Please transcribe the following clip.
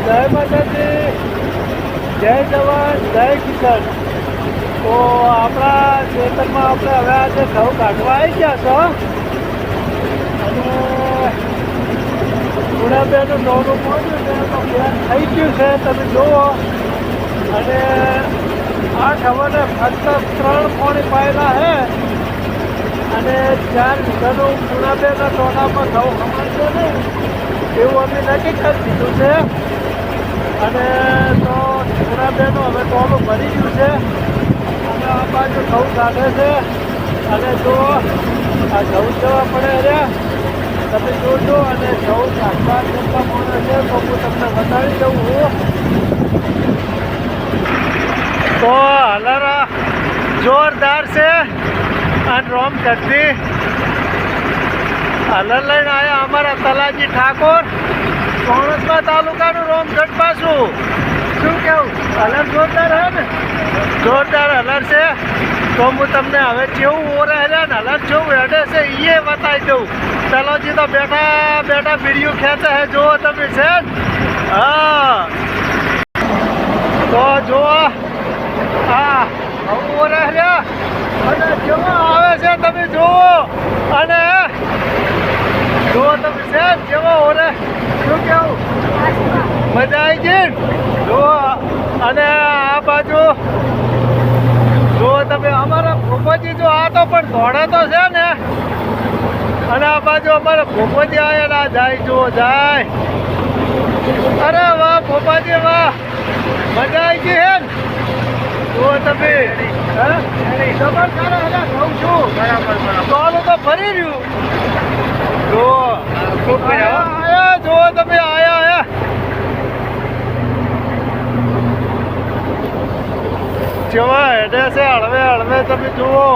જય માતાજી, જય જવાન, જય કિસાન. તો આપણા ખેતરમાં આપણે હવે આજે ઘઉં કાઢવા આવી ગયા છો અને ગુણાબેનું નવનું પહોંચ્યું છે તો બેન થઈ ગયું છે તમે જુઓ. અને આ ખબરને ફક્ત 3 પોણી પાયેલા છે અને 4 વીઘાનું ગુણાબેના ટોનામાં ઘઉં સમાશે નહીં એવું અમે નક્કી કરી દીધું છે. અને તો ગુણાબેનું હવે ટોલું ભરી ગયું છે અને આ બાજુ ઘઉં કાઢે છે. અને જો આ ઘઉં જવા પડે રહ્યા તમે જોજો. અને ઘઉં કાઢવા કેટલા મોડા છે તો હું તમને બતાવી દઉં હું. તો હલારા જોરદાર છે અને રોમ કરતી હલર લઈને આવ્યા અમારા તલાજી ઠાકોર કોણસમા તાલુકાનું રોમગઢ પાછું. શું કેવું, હલર જોરદાર હે ને? જોરદાર હલર છે. તો હું તમને હવે કેવું ઓરે હલ્યા ને હલર જેવું હેડે છે એ બતાવી દઉં. તલાજી તો બેઠા બેઠા વિડીયો ખેંચે છે, જુઓ તમે છે. હા તો જુઓ હા હવે ઓરે હલ્યા અને જેવો આવે છે તમે જુઓ. અને જુઓ તમે છે જેવો ઓરે. શું કેવું, મજા આવી ગઈ જુઓ. અને આ બાજુ જુઓ તમે અમારા ભૂપતજી જો આ તો પણ દોડે તો છે ને. અને આ બાજુ અમારા ભૂપતજી આવેલા જાય જુઓ જાય. અરે વાહ ભૂપાજી વાહ, મજા આવી ગઈ હે ને. જુઓ તમે જબર સારા હતા કહું છું. બરાબર તો ફરી રહ્યું જુઓ. આયા જુઓ તમે આયા જેવા હેડે છે હળવે હળવે તમે જુઓ.